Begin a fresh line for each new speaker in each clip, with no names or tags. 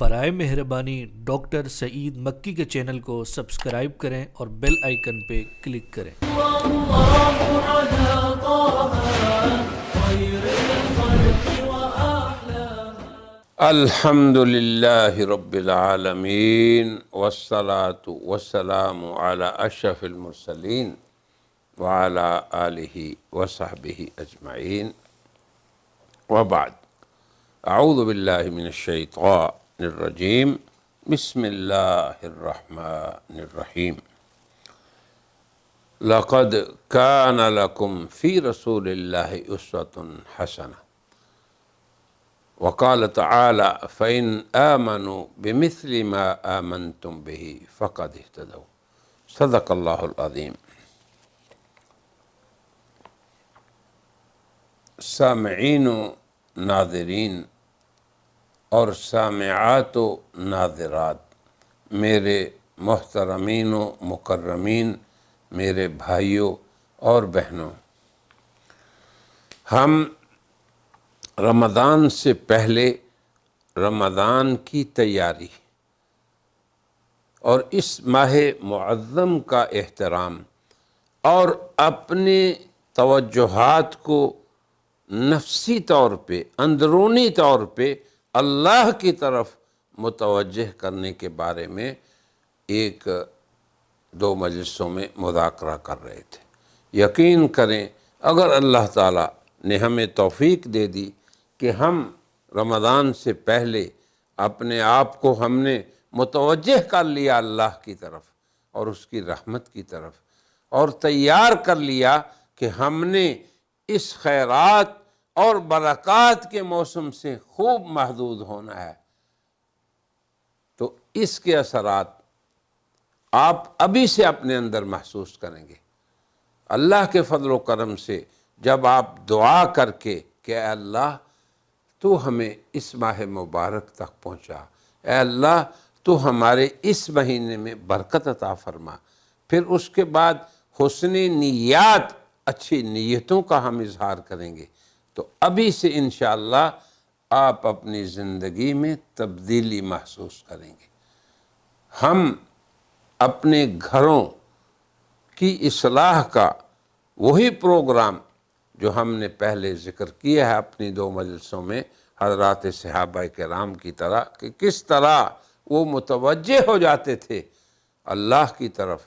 برائے مہربانی ڈاکٹر سعید مکی کے چینل کو سبسکرائب کریں اور بیل آئیکن پہ کلک کریں۔
الحمد للہ رب العالمین والصلاة والسلام علی اشرف المرسلین وعلی آلہ وصحبہ اجمعین وبعد۔ اعوذ باللہ من الشیطان الرجیم، بسم اللہ الرحمن الرحیم۔ لقد کان لکم فی رسول اللہ اسوۃ حسنہ، وقال تعالی فإن آمنوا بمثل ما آمنتم به فقد اهتدوا۔ صدق اللہ العظیم۔ سامعین و ناظرین اور سامعات و ناظرات، میرے محترمین و مکرمین، میرے بھائیوں اور بہنوں، ہم رمضان سے پہلے رمضان کی تیاری اور اس ماہ معظم کا احترام اور اپنے توجہات کو نفسی طور پہ، اندرونی طور پہ اللہ کی طرف متوجہ کرنے کے بارے میں ایک دو مجلسوں میں مذاکرہ کر رہے تھے۔ یقین کریں اگر اللہ تعالیٰ نے ہمیں توفیق دے دی کہ ہم رمضان سے پہلے اپنے آپ کو ہم نے متوجہ کر لیا اللہ کی طرف اور اس کی رحمت کی طرف، اور تیار کر لیا کہ ہم نے اس خیرات اور برکات کے موسم سے خوب محظوظ ہونا ہے، تو اس کے اثرات آپ ابھی سے اپنے اندر محسوس کریں گے۔ اللہ کے فضل و کرم سے جب آپ دعا کر کے کہ اے اللہ تو ہمیں اس ماہ مبارک تک پہنچا، اے اللہ تو ہمارے اس مہینے میں برکت عطا فرما، پھر اس کے بعد حسن نیات، اچھی نیتوں کا ہم اظہار کریں گے، تو ابھی سے انشاءاللہ آپ اپنی زندگی میں تبدیلی محسوس کریں گے۔ ہم اپنے گھروں کی اصلاح کا وہی پروگرام جو ہم نے پہلے ذکر کیا ہے اپنی دو مجلسوں میں، حضرات صحابہ کرام کی طرح، کہ کس طرح وہ متوجہ ہو جاتے تھے اللہ کی طرف،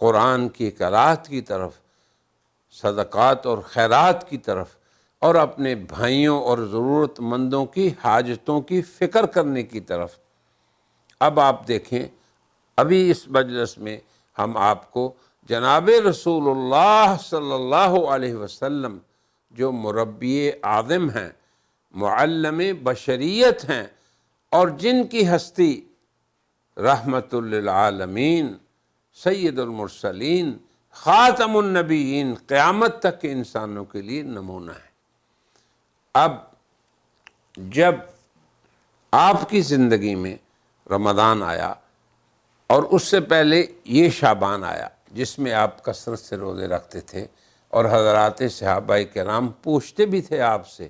قرآن کی قرأت کی طرف، صدقات اور خیرات کی طرف، اور اپنے بھائیوں اور ضرورت مندوں کی حاجتوں کی فکر کرنے کی طرف۔ اب آپ دیکھیں، ابھی اس مجلس میں ہم آپ کو جناب رسول اللہ صلی اللہ علیہ وسلم جو مربی اعظم ہیں، معلم بشریت ہیں، اور جن کی ہستی رحمت للعالمین، سید المرسلین، خاتم النبیین، قیامت تک کے انسانوں کے لیے نمونہ ہے۔ اب جب آپ کی زندگی میں رمضان آیا اور اس سے پہلے یہ شعبان آیا جس میں آپ کثرت سے روزے رکھتے تھے اور حضرات صحابہ کرام پوچھتے بھی تھے آپ سے،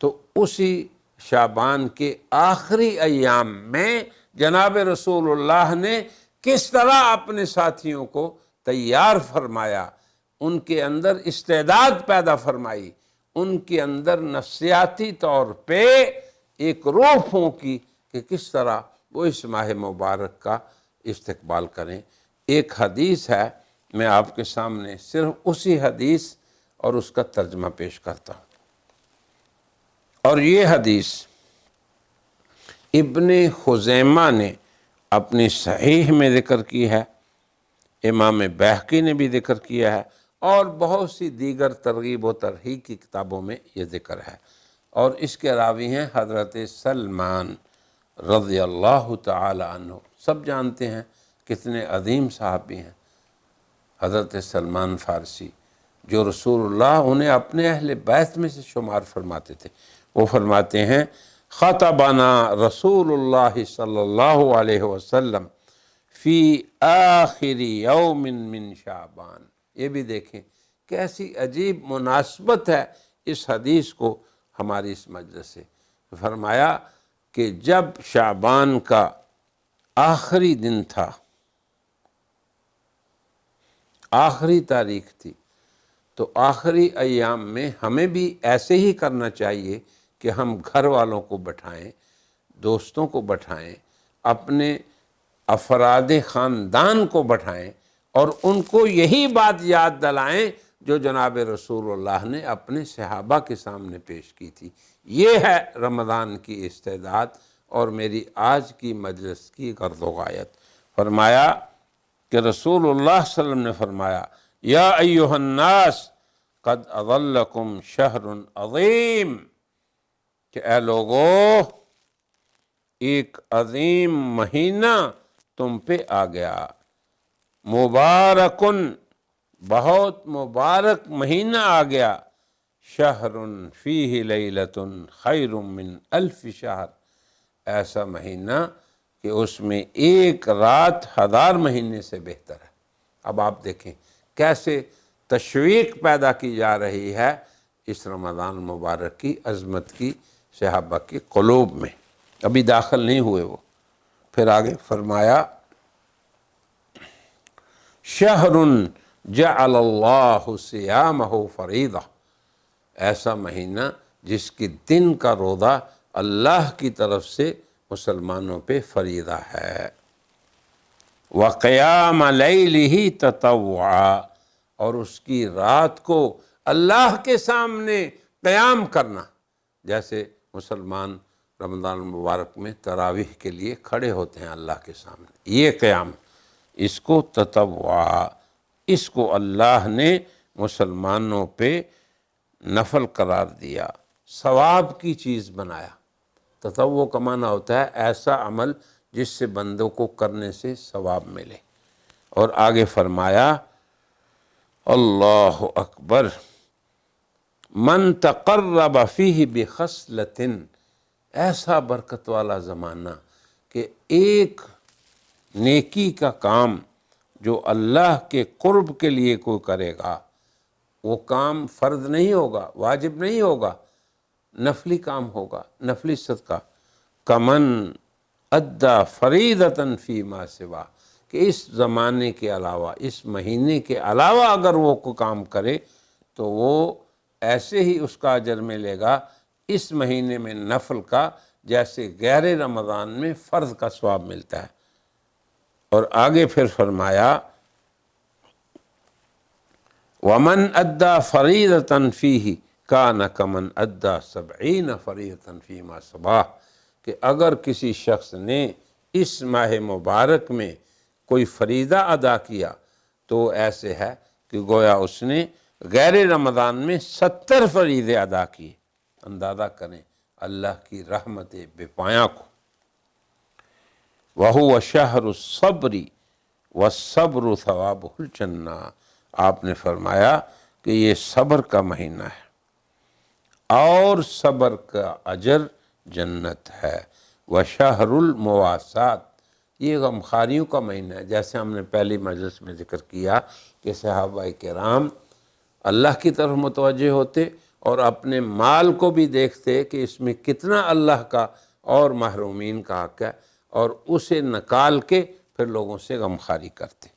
تو اسی شعبان کے آخری ایام میں جناب رسول اللہ نے کس طرح اپنے ساتھیوں کو تیار فرمایا، ان کے اندر استعداد پیدا فرمائی، ان کے اندر نفسیاتی طور پہ ایک روح پھونکی کہ کس طرح وہ اس ماہ مبارک کا استقبال کریں۔ ایک حدیث ہے، میں آپ کے سامنے صرف اسی حدیث اور اس کا ترجمہ پیش کرتا ہوں، اور یہ حدیث ابن خزیمہ نے اپنی صحیح میں ذکر کی ہے، امام بیہقی نے بھی ذکر کیا ہے، اور بہت سی دیگر ترغیب و ترہیب کی کتابوں میں یہ ذکر ہے، اور اس کے راوی ہیں حضرت سلمان رضی اللہ تعالی عنہ۔ سب جانتے ہیں کتنے عظیم صحابی ہیں حضرت سلمان فارسی، جو رسول اللہ انہیں اپنے اہل بیت میں سے شمار فرماتے تھے۔ وہ فرماتے ہیں خطبنا رسول اللہ صلی اللہ علیہ وسلم فی آخر یوم من شعبان۔ یہ بھی دیکھیں کیسی عجیب مناسبت ہے اس حدیث کو ہماری اس مجلس سے۔ فرمایا کہ جب شعبان کا آخری دن تھا، آخری تاریخ تھی، تو آخری ایام میں ہمیں بھی ایسے ہی کرنا چاہیے کہ ہم گھر والوں کو بٹھائیں، دوستوں کو بٹھائیں، اپنے افراد خاندان کو بٹھائیں اور ان کو یہی بات یاد دلائیں جو جناب رسول اللہ نے اپنے صحابہ کے سامنے پیش کی تھی۔ یہ ہے رمضان کی استعداد اور میری آج کی مجلس کی غرض و غایت۔ فرمایا کہ رسول اللہ صلی اللہ علیہ وسلم نے فرمایا، یا ایھا الناس قد اظلکم شہر عظیم، کہ اے لوگو ایک عظیم مہینہ تم پہ آ گیا، مبارکن، بہت مبارک مہینہ آ گیا، شہر فیہ لیلۃ خیر من الف شہر، ایسا مہینہ کہ اس میں ایک رات 1000 مہینے سے بہتر ہے۔ اب آپ دیکھیں کیسے تشویق پیدا کی جا رہی ہے اس رمضان مبارک کی عظمت کی صحابہ کے قلوب میں، ابھی داخل نہیں ہوئے وہ۔ پھر آگے فرمایا، شہر جعل اللہ صیامہ فریضہ، ایسا مہینہ جس کے دن کا روزہ اللہ کی طرف سے مسلمانوں پہ فریضہ ہے، وقیام لیلہ تطوعا، اور اس کی رات کو اللہ کے سامنے قیام کرنا، جیسے مسلمان رمضان المبارک میں تراویح کے لیے کھڑے ہوتے ہیں اللہ کے سامنے، یہ قیام، اس کو تطوعا، اس کو اللہ نے مسلمانوں پہ نفل قرار دیا، ثواب کی چیز بنایا۔ تطوع کا معنی ہوتا ہے ایسا عمل جس سے بندوں کو کرنے سے ثواب ملے۔ اور آگے فرمایا، اللہ اکبر، من تقرب فیہ بخصلۃ، ایسا برکت والا زمانہ کہ ایک نیکی کا کام جو اللہ کے قرب کے لیے کوئی کرے گا، وہ کام فرض نہیں ہوگا، واجب نہیں ہوگا، نفلی کام ہوگا، نفلی صدقہ، کمن ادا فریضۃ فیما سوا، کہ اس زمانے کے علاوہ، اس مہینے کے علاوہ اگر وہ کوئی کام کرے تو وہ ایسے ہی اس کا اجر ملے گا اس مہینے میں نفل کا، جیسے غیر رمضان میں فرض کا ثواب ملتا ہے۔ اور آگے پھر فرمایا، ومن ادا فریضۃ فیہ کان کمن ادا 70 فریضۃ فیما سواہ، کہ اگر کسی شخص نے اس ماہ مبارک میں کوئی فریضہ ادا کیا تو ایسے ہے کہ گویا اس نے غیر رمضان میں 70 فریضے ادا کیے۔ اندازہ کریں اللہ کی رحمت بے پایاں کو۔ وَهُوَ شَهْرُ الصَّبْرِ وَالصَّبْرُ ثَوَابُهُ الْجَنَّةُ، آپ نے فرمایا کہ یہ صبر کا مہینہ ہے اور صبر کا اجر جنت ہے۔ وَشَهْرُ الْمُوَاسَاةِ، یہ غمخاریوں کا مہینہ ہے، جیسے ہم نے پہلی مجلس میں ذکر کیا کہ صحابہ کرام اللہ کی طرف متوجہ ہوتے اور اپنے مال کو بھی دیکھتے کہ اس میں کتنا اللہ کا اور محرومین کا حق ہے، اور اسے نکال کے پھر لوگوں سے غمخاری کرتے۔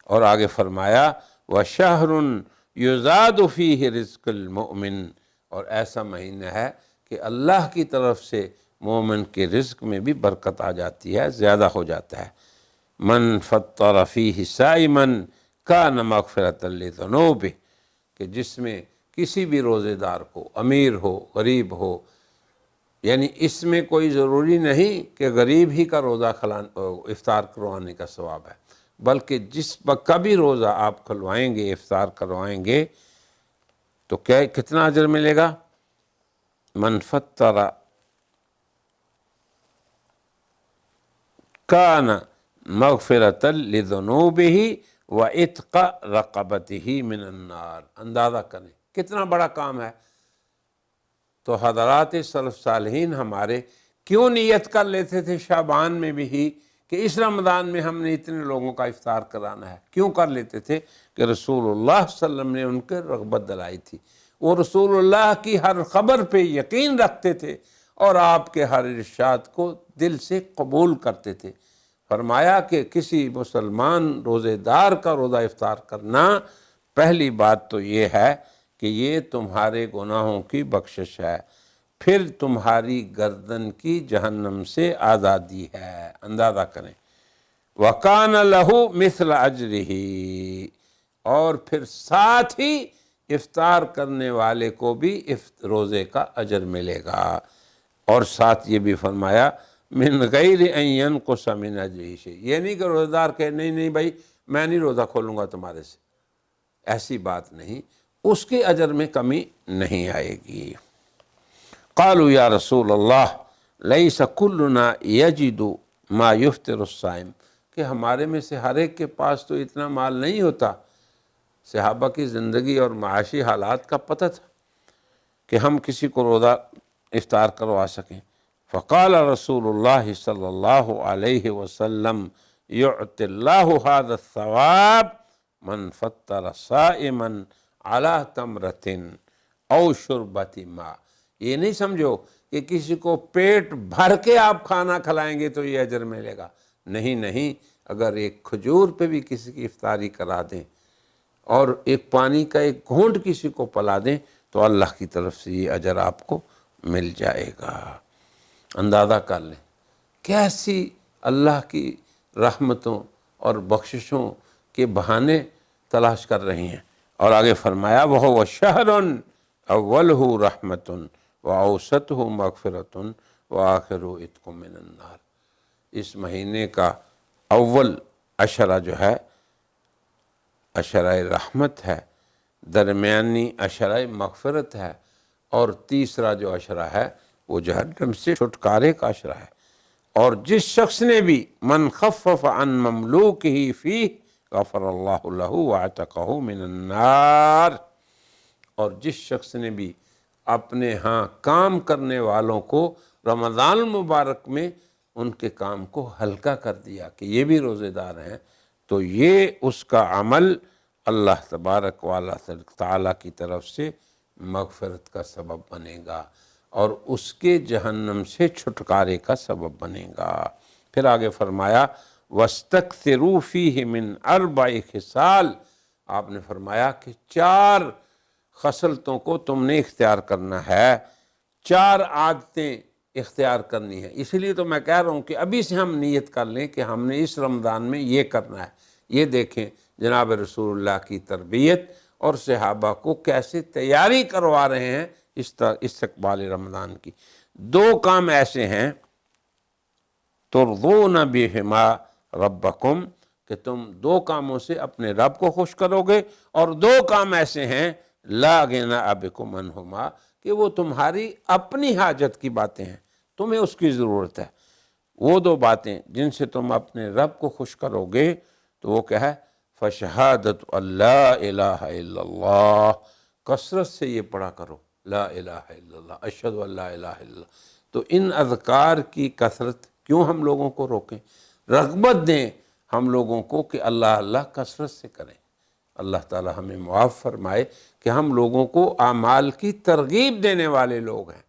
اور آگے فرمایا، وَشَهْرٌ يُزَادُ فِيهِ رِزْقُ الْمُؤْمِنِ، اور ایسا مہینہ ہے کہ اللہ کی طرف سے مومن کے رزق میں بھی برکت آ جاتی ہے، زیادہ ہو جاتا ہے۔ من فطر فیہ صائما کان مغفرۃ لذنوبہ، کہ جس میں کسی بھی روزے دار کو، امیر ہو غریب ہو، یعنی اس میں کوئی ضروری نہیں کہ غریب ہی کا روزہ افطار کروانے کا ثواب ہے، بلکہ جس وقت کا بھی روزہ آپ کھلوائیں گے، افطار کروائیں گے، تو کتنا اجر ملے گا؟ من فطر کان مغفرۃ لذنوبہ وعتق رقبتہ من النار، اندازہ کریں کتنا بڑا کام ہے۔ تو حضرات سلف صالحین ہمارے کیوں نیت کر لیتے تھے شعبان میں بھی ہی کہ اس رمضان میں ہم نے اتنے لوگوں کا افطار کرانا ہے؟ کیوں کر لیتے تھے؟ کہ رسول اللہ صلی اللہ علیہ وسلم نے ان کے رغبت دلائی تھی، وہ رسول اللہ کی ہر خبر پہ یقین رکھتے تھے اور آپ کے ہر ارشاد کو دل سے قبول کرتے تھے۔ فرمایا کہ کسی مسلمان روزے دار کا روزہ افطار کرنا، پہلی بات تو یہ ہے کہ یہ تمہارے گناہوں کی بخشش ہے، پھر تمہاری گردن کی جہنم سے آزادی ہے۔ اندازہ کریں، وَقَانَ لَهُ مِثْلَ أَجْرِهِ، اور پھر ساتھ ہی افطار کرنے والے کو بھی روزے کا اجر ملے گا، اور ساتھ یہ بھی فرمایا من غیر ان ينقص من اجرہ شیء، یہ نہیں کہ روزہ دار کہ نہیں بھائی میں نہیں روزہ کھولوں گا تمہارے سے، ایسی بات نہیں، اس کے اجر میں کمی نہیں آئے گی۔ قالوا یا رسول اللہ لیس کلنا یجد ما یفطر الصائم، کہ ہمارے میں سے ہر ایک کے پاس تو اتنا مال نہیں ہوتا۔ صحابہ کی زندگی اور معاشی حالات کا پتہ تھا کہ ہم کسی کو روزہ افطار کروا سکیں۔ فقال رسول اللہ صلی اللہ علیہ وسلم یعطی اللہ هذا الثواب من فطر صائما علی تمرۃ او شربۃ ماء، یہ نہیں سمجھو کہ کسی کو پیٹ بھر کے آپ کھانا کھلائیں گے تو یہ اجر ملے گا، نہیں، اگر ایک کھجور پہ بھی کسی کی افطاری کرا دیں اور ایک پانی کا ایک گھونٹ کسی کو پلا دیں تو اللہ کی طرف سے یہ اجر آپ کو مل جائے گا۔ اندازہ کر لیں کیسی اللہ کی رحمتوں اور بخششوں کے بہانے تلاش کر رہی ہیں، اور آگے فرمایا وَهُوَ شَهْرٌ أَوَّلُهُ رَحْمَةٌ وَأَوْسَطُهُ مَغْفِرَةٌ وَآخِرُهُ عِتْقٌ مِّنَ النَّارِ، اس مہینے کا اول عشرہ جو ہے عشرہ رحمت ہے، درمیانی عشرہ مغفرت ہے، اور تیسرا جو عشرہ ہے وہ جہنم سے چھٹکارے کا عشرہ ہے۔ اور جس شخص نے بھی من خفف عن مملوکہ فیہ غفر اللہ لہ وعتقہ من النار، اور جس شخص نے بھی اپنے ہاں کام کرنے والوں کو رمضان المبارک میں ان کے کام کو ہلکا کر دیا کہ یہ بھی روزے دار ہیں، تو یہ اس کا عمل اللہ تبارک و تعالیٰ کی طرف سے مغفرت کا سبب بنے گا اور اس کے جہنم سے چھٹکارے کا سبب بنے گا۔ پھر آگے فرمایا وَاسْتَكْثِرُوا فِيهِ مِنْ أَرْبَعِ خِصَالٍ، آپ نے فرمایا کہ 4 خصلتوں کو تم نے اختیار کرنا ہے، 4 عادتیں اختیار کرنی ہے۔ اسی لیے تو میں کہہ رہا ہوں کہ ابھی سے ہم نیت کر لیں کہ ہم نے اس رمضان میں یہ کرنا ہے۔ یہ دیکھیں جناب رسول اللہ کی تربیت اور صحابہ کو کیسے تیاری کروا رہے ہیں استقبال رمضان کی۔ 2 کام ایسے ہیں ترضون بہما ربکم، کہ تم 2 کاموں سے اپنے رب کو خوش کرو گے، اور 2 کام ایسے ہیں لا غنی بکم عنہما، کہ وہ تمہاری اپنی حاجت کی باتیں ہیں، تمہیں اس کی ضرورت ہے۔ وہ 2 باتیں جن سے تم اپنے رب کو خوش کرو گے تو وہ کیا ہے؟ فشہادت اللہ الہ الا اللہ، کثرت سے یہ پڑھا کرو لا الہ الا اللہ، اشہد ان لا الہ الا اللہ۔ تو ان اذکار کی کثرت کیوں ہم لوگوں کو روکیں؟ رغبت دیں ہم لوگوں کو کہ اللہ اللہ کثرت سے کریں۔ اللہ تعالی ہمیں معاف فرمائے کہ ہم لوگوں کو اعمال کی ترغیب دینے والے لوگ ہیں،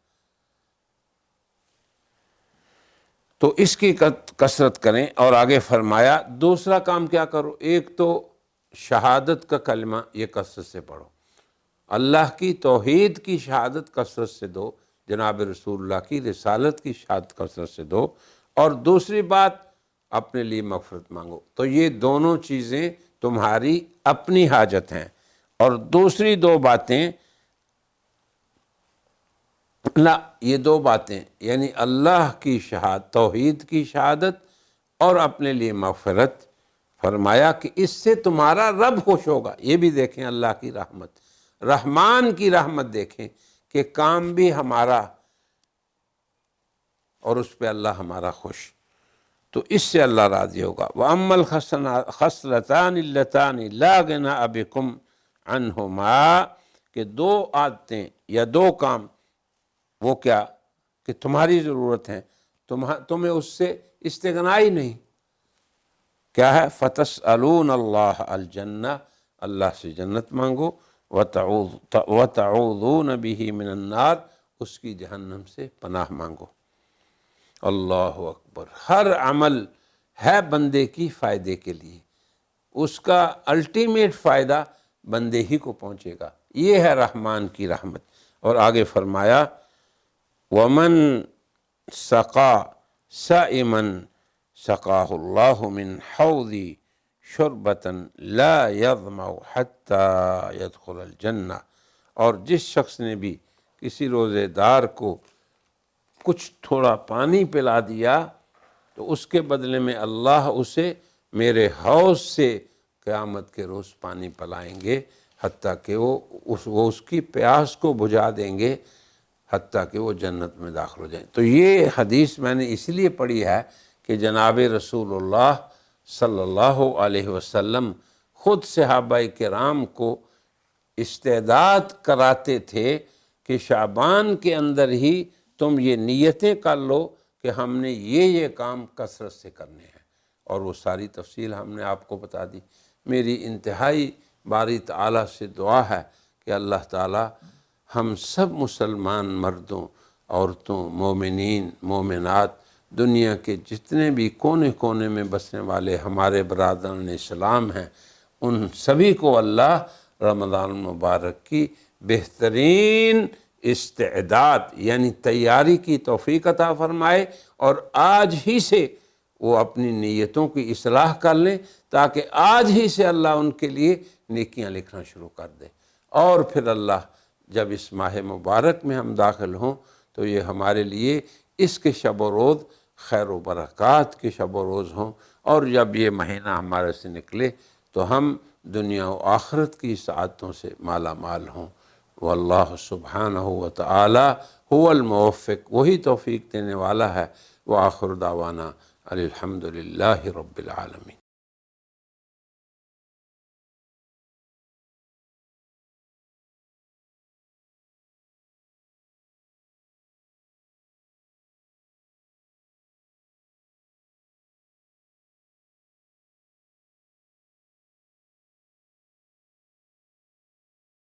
تو اس کی کثرت کریں۔ اور آگے فرمایا دوسرا کام کیا کرو؟ ایک تو شہادت کا کلمہ یہ کثرت سے پڑھو، اللہ کی توحید کی شہادت کثرت سے دو، جناب رسول اللہ کی رسالت کی شہادت کثرت سے دو، اور دوسری بات اپنے لیے مغفرت مانگو۔ تو یہ دونوں چیزیں تمہاری اپنی حاجت ہیں، اور دوسری 2 باتیں یہ 2 باتیں یعنی اللہ کی شہادت، توحید کی شہادت اور اپنے لیے مغفرت، فرمایا کہ اس سے تمہارا رب خوش ہوگا۔ یہ بھی دیکھیں اللہ کی رحمت، رحمان کی رحمت دیکھیں کہ کام بھی ہمارا اور اس پہ اللہ ہمارا خوش، تو اس سے اللہ راضی ہوگا۔ وَأَمَّا الْخَصْلَتَانِ اللَّتَانِ لَا غِنَىٰ بِكُمْ عَنْهُمَا، کہ 2 عادتیں یا 2 کام، وہ کیا کہ تمہاری ضرورت ہے، تمہیں اس سے استغنا ہی نہیں، کیا ہے؟ فَتَسْأَلُونَ اللَّهَ الْجَنَّةَ، اللہ سے جنت مانگو، وَتَعُوذُونَ بِهِ مِنَ النَّارِ، اس کی جہنم سے پناہ مانگو۔ اللہ اکبر۔ ہر عمل ہے بندے کی فائدے کے لیے، اس کا الٹیمیٹ فائدہ بندے ہی کو پہنچے گا، یہ ہے رحمان کی رحمت۔ اور آگے فرمایا ومن سقا سائمن سقاہ اللہ من حوضی شربتن لا یظمأ حتی یدخل الجنہ، اور جس شخص نے بھی کسی روزے دار کو کچھ تھوڑا پانی پلا دیا تو اس کے بدلے میں اللہ اسے میرے حوض سے قیامت کے روز پانی پلائیں گے، حتیٰ کہ وہ اس کی پیاس کو بجھا دیں گے، حتیٰ کہ وہ جنت میں داخل ہو جائیں۔ تو یہ حدیث میں نے اس لیے پڑھی ہے کہ جناب رسول اللہ صلی اللہ علیہ وسلم خود صحابہ کرام کو استعداد کراتے تھے کہ شعبان کے اندر ہی تم یہ نیتیں کر لو کہ ہم نے یہ کام کثرت سے کرنے ہیں، اور وہ ساری تفصیل ہم نے آپ کو بتا دی۔ میری انتہائی باری تعالیٰ سے دعا ہے کہ اللہ تعالیٰ ہم سب مسلمان مردوں، عورتوں، مومنین، مومنات، دنیا کے جتنے بھی کونے کونے میں بسنے والے ہمارے برادران اسلام ہیں، ان سبھی کو اللہ رمضان المبارک کی بہترین استعداد یعنی تیاری کی توفیق عطا فرمائے، اور آج ہی سے وہ اپنی نیتوں کی اصلاح کر لیں تاکہ آج ہی سے اللہ ان کے لیے نیکیاں لکھنا شروع کر دے، اور پھر اللہ جب اس ماہ مبارک میں ہم داخل ہوں تو یہ ہمارے لیے اس کے شب و روز خیر و برکات کے شب و روز ہوں، اور جب یہ مہینہ ہمارے سے نکلے تو ہم دنیا و آخرت کی سعادتوں سے مالا مال ہوں۔ واللہ سبحانہ وتعالی هو الموفق، وہی توفیق دینے والا ہے۔ وآخر دعوانا الحمدللہ رب العالمین۔